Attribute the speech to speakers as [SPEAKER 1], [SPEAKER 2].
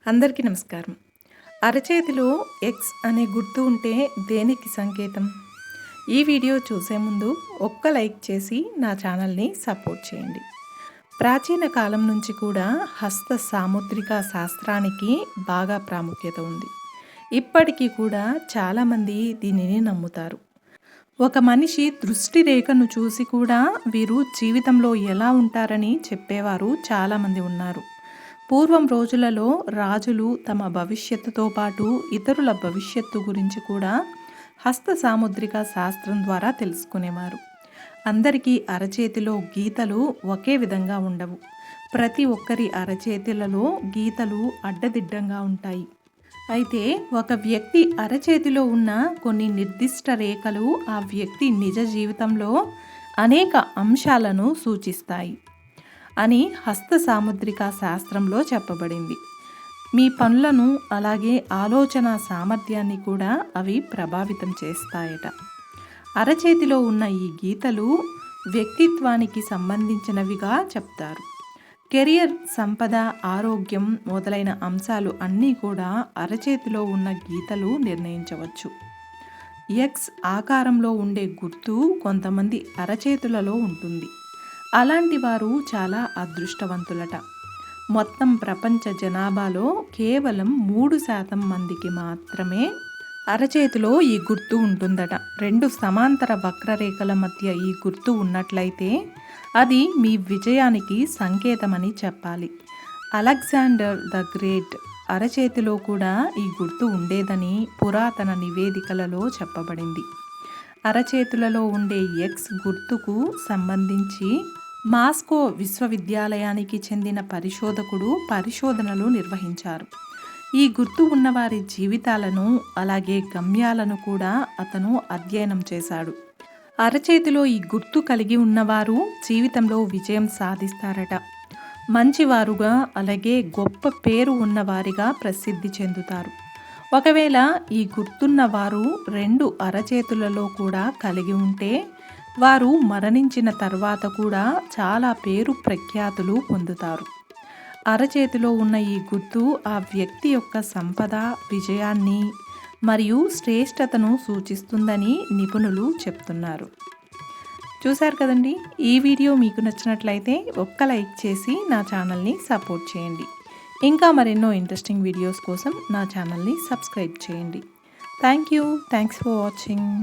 [SPEAKER 1] అందరికీ నమస్కారం. అరచేతిలో ఎక్స్ అనే గుర్తు ఉంటే దేనికి సంకేతం? ఈ వీడియో చూసే ముందు ఒక్క లైక్ చేసి నా ఛానల్ని సపోర్ట్ చేయండి. ప్రాచీన కాలం నుంచి కూడా హస్త సాముద్రిక శాస్త్రానికి బాగా ప్రాముఖ్యత ఉంది. ఇప్పటికీ కూడా చాలామంది దీనిని నమ్ముతారు. ఒక మనిషి దృష్టి రేఖను చూసి కూడా వీరు జీవితంలో ఎలా ఉంటారని చెప్పేవారు చాలామంది ఉన్నారు. పూర్వం రోజులలో రాజులు తమ భవిష్యత్తుతో పాటు ఇతరుల భవిష్యత్తు గురించి కూడా హస్త సాముద్రిక శాస్త్రం ద్వారా తెలుసుకునేవారు. అందరికీ అరచేతిలో గీతలు ఒకే విధంగా ఉండవు. ప్రతి ఒక్కరి అరచేతులలో గీతలు అడ్డదిడ్డంగా ఉంటాయి. అయితే ఒక వ్యక్తి అరచేతిలో ఉన్న కొన్ని నిర్దిష్ట రేఖలు ఆ వ్యక్తి నిజ జీవితంలో అనేక అంశాలను సూచిస్తాయి అని హస్త సాముద్రిక శాస్త్రంలో చెప్పబడింది. మీ పనులను అలాగే ఆలోచన సామర్థ్యాన్ని కూడా అవి ప్రభావితం చేస్తాయట. అరచేతిలో ఉన్న ఈ గీతలు వ్యక్తిత్వానికి సంబంధించినవిగా చెప్తారు. కెరియర్, సంపద, ఆరోగ్యం మొదలైన అంశాలు అన్నీ కూడా అరచేతిలో ఉన్న గీతలు నిర్ణయించవచ్చు. ఎక్స్ ఆకారంలో ఉండే గుర్తు కొంతమంది అరచేతులలో ఉంటుంది. అలాంటి వారు చాలా అదృష్టవంతులట. మొత్తం ప్రపంచ జనాభాలో కేవలం 3% మందికి మాత్రమే అరచేతిలో ఈ గుర్తు ఉంటుందట. 2 సమాంతర వక్రరేఖల మధ్య ఈ గుర్తు ఉన్నట్లయితే అది మీ విజయానికి సంకేతమని చెప్పాలి. అలెగ్జాండర్ ద గ్రేట్ అరచేతిలో కూడా ఈ గుర్తు ఉండేదని పురాతన నివేదికలలో చెప్పబడింది. అరచేతులలో ఉండే ఎక్స్ గుర్తుకు సంబంధించి మాస్కో విశ్వవిద్యాలయానికి చెందిన పరిశోధకుడు పరిశోధనలు నిర్వహించారు. ఈ గుర్తు ఉన్నవారి జీవితాలను అలాగే గమ్యాలను కూడా అతను అధ్యయనం చేశాడు. అరచేతిలో ఈ గుర్తు కలిగి ఉన్నవారు జీవితంలో విజయం సాధిస్తారట. మంచివారుగా అలాగే గొప్ప పేరు ఉన్నవారిగా ప్రసిద్ధి చెందుతారు. ఒకవేళ ఈ గుర్తున్న వారు 2 అరచేతులలో కూడా కలిగి ఉంటే వారు మరణించిన తర్వాత కూడా చాలా పేరు ప్రఖ్యాతులు పొందుతారు. అరచేతిలో ఉన్న ఈ గుర్తు ఆ వ్యక్తి యొక్క సంపద, విజయాన్ని మరియు శ్రేష్టతను సూచిస్తుందని నిపుణులు చెప్తున్నారు. చూశారు కదండి. ఈ వీడియో మీకు నచ్చినట్లయితే ఒక్క లైక్ చేసి నా ఛానల్ని సపోర్ట్ చేయండి. ఇంకా మరెన్నో ఇంట్రెస్టింగ్ వీడియోస్ కోసం నా ఛానల్ని సబ్స్క్రైబ్ చేయండి. Thanks for watching.